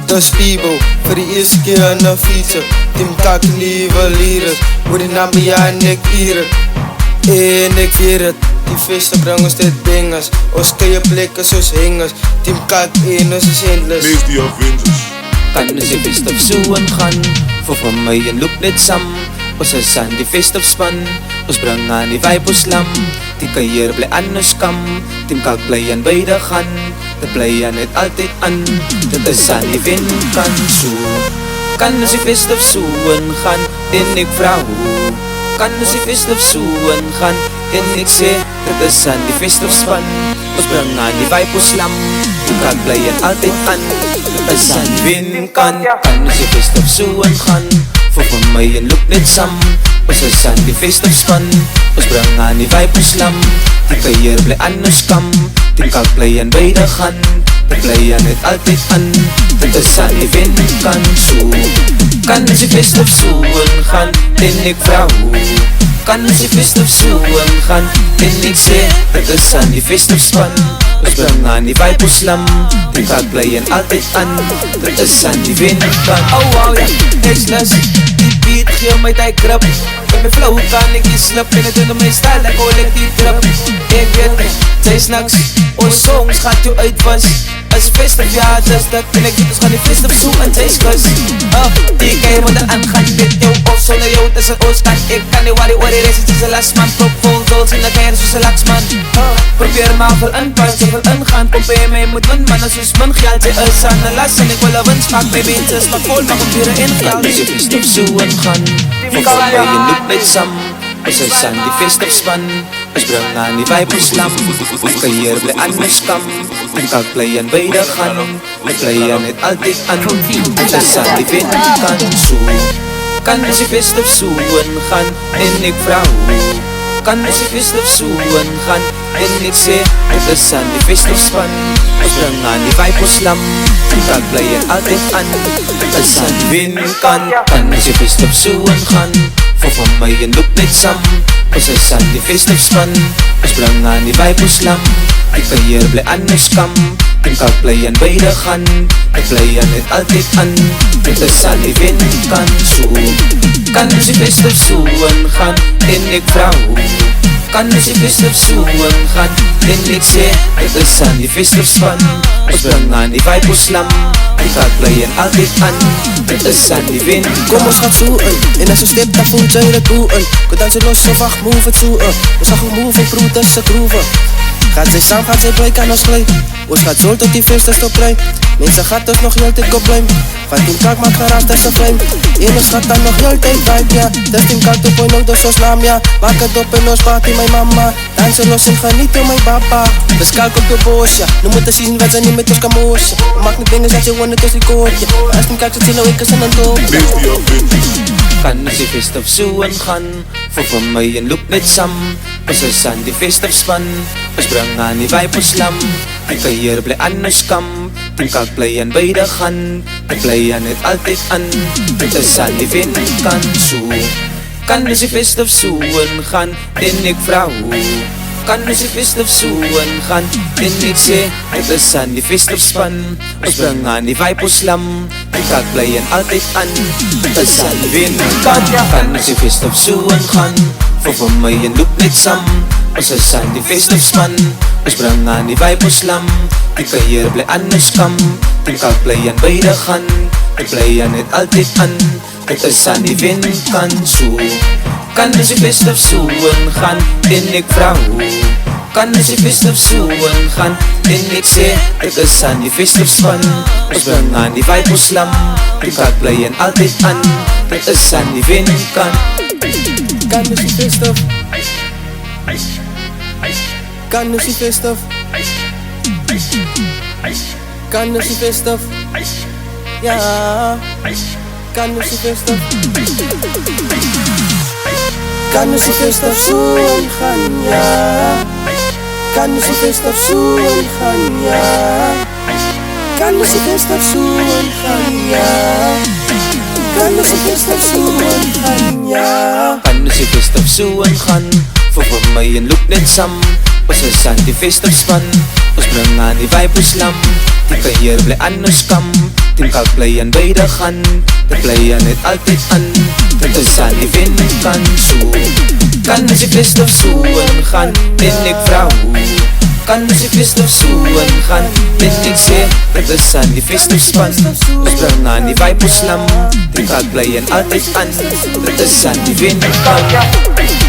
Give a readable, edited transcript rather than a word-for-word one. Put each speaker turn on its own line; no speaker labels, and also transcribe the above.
Dus Pibo, voor de eerste keer aan de fietsen. Team Kak, lieve lieren. Hoe die naam ja en ik hier het. En ik weer het. Die feesten brengen ons dit bingers. Ons kun je plekken zoals hingers. Team Kak, ons is endless.
Lees die Avengers.
Kan ons die feest op zoen gaan. Voor mij en loop net sam. Ons is aan die feest op span. Ons bring aan die vibe ons lam. Die kan hier blij aan ons kam. Team Kak blij aan beide gaan. De blij aan het altijd aan. Dat is aan die wind kan zo. Kan ons die feest op zoen gaan. En ik vraag hoe. Kan ons die feest op zoen gaan. En ik zeg dat is aan die feest op span. Ons bring aan die vibe ons lam. Team Kak blij aan altijd aan. Dat is aan die wind kan. Kan ons die feest op zoen gaan. Voor mij en loop net sam. Ons is aan die feest op span. Ons bring aan die vibe ons lam. Die kan hier blij aan ons kam. Team Kak blij aan beide gaan. De blij aan het altijd aan. Dat is aan die wind kan zo. Kan ons die feest op zoen gaan. En ik vraag hoe. Kan ons die feest op zoen gaan. En ik zeg dat is aan die feest op span. Ons bring aan die vibe ons lam. Team Kak blij aan altijd aan. Dat is aan die wind kan. Oh wow ja, X-less. Die beat geef mij die grip. Met mijn flow kan ik je slip. En het doen op mijn stijl, dan hoor ik die trap. Ik weet, zij snacks. Ons songs gaat jou uitwas. Als feest op ja, dus dat ben ik niet. Dus gaan die feest op zoek en zij skus. Die kan je moeten aangaan. Dit jou of zonder jou tussen ons kan. Ik kan niet waar die oor die race. Het is een last man. Top vol doels in de keer zoals een laksman. Probeer maar vol inpas, je wil ingaan. Kom bij mij moet win man. Als je mijn geld je is aan de last. En ik wil een winst maak bij mensen. Maar vol mag op hier in geld. Dus je feest op zoen gaan. Voor mij je loop met sam. Ons is aan die feest op span. Ons bring aan die vibe ons lam. Ons kan hier blij aan ons kam. Team Kak blij aan beide gaan. We blij aan het altijd aan. Ons is aan die wind kan zo. Kan ons die feest op zoen gaan. En ik vraag hoe. Kan ons die feest op zoen gaan. En ik zeg het is aan die feest op span. Ons bring aan die vibe ons lam. Team Kak blij aan altijd aan. Het is aan die wind kan. Kan ons die feest op zoen gaan. Voor mij en loop net sam. Ons is aan die feest op span. Ons bring aan die vibe ons lam. Ik kan hier blij aan ons kam. Team Kak blij aan beide gaan. Ik blij aan het altijd aan. Het is aan die wind kan zo. Kan ons die feest op zoen gaan. En ik vraag hoe. Kan ons die feest op zoen gaan. En ik zeg het is aan die feest op span. Ons bring aan die vibe ons lam. Team Kak blij aan altijd aan. Het is aan die wind.
Kom ons gaat zoeken. En als je stipt dan voelt zij het boeien. Kan dansen los of wacht, move het zoeken. Ons zag een move, ik proef tussen groeven. Gaat zij samen, gaat zij blij, kan ons blij. Ons gaat zo tot die feest is op rij. Mensen gaat dus nog heel tijd probleem. Van Team Kak maakt geraas, dat is een vreemd. En ons gaat dan nog heel tijd vibe, ja. Dus Team Kak 2.0, dus ons naam, ja. Maak het op en ons party, mijn mama. Dansen los en genieten, mijn papa. Dus Kak op de boos, ja. Nu moeten zien wat ze niet met ons kan moosje. Maak niet dingen, zet je wonen tussen die koortje. Als Team Kak zit chillen, ik is in een doop.
Lees die Avengers.
Kan ons die feest op zoen gaan. Voor mij en loop net sam. Ons is aan die feest op span. Ons bring aan die vibe ons lam. Ik kan hier blij aan ons kam. Team Kak blij aan beide gaan. Ik blij aan het altijd aan. Het is aan die wind kan zo. Kan ons die feest op zoen gaan. En ik vraag hoe. Kan ons die feest op zoen gaan. En ik zeg het is aan die feest op span. Ons bring aan die vibe ons lam. Team Kak blij aan altijd aan. Het is aan die wind kan. Kan ons die feest op zoen gaan. Voor mij en loop net sam. Ons is aan die feest op span. Ons bring aan die vibe ons lam. Ik kan hier blij aan ons kam. Team Kak blij aan beide gaan. Ik blij aan het altijd aan. Het is aan die wind kan zo. Kan ons die feest op zoen gaan. En ik vraag hoe. Kan ons die feest op zoen gaan. En ik zeg het is aan die feest op span. Ons bring aan die vibe ons lam. Team Kak blij aan altijd aan. Het is aan die wind kan.
Kan ons die feest op. Kan ons die feest op. Kan ons die feest op. Ja. Kan ons die feest op. Kan ons die feest op zoen gaan, ja. Kan ons die feest op zoen gaan, ja. Kan ons die feest op zoen gaan, ja. Kan ons die feest op zoen gaan, ja.
Kan ons die feest op zoen gaan. Voor mij en loop net sam. Ons is aan die feest op span. Ons bring aan die vibe ons lam. Die kan hier blij aan ons kam. Team Kalkplayan beide gaan De playan het altyd aan Dit is aan die wind kan so Kan as die feest of so gaan En ek vrou Kan as die feest of so gaan En ek sê Dit is aan die feest of span Ons bring aan die vibe ons lam Team Kalkplayan altyd aan Dit is aan die wind kan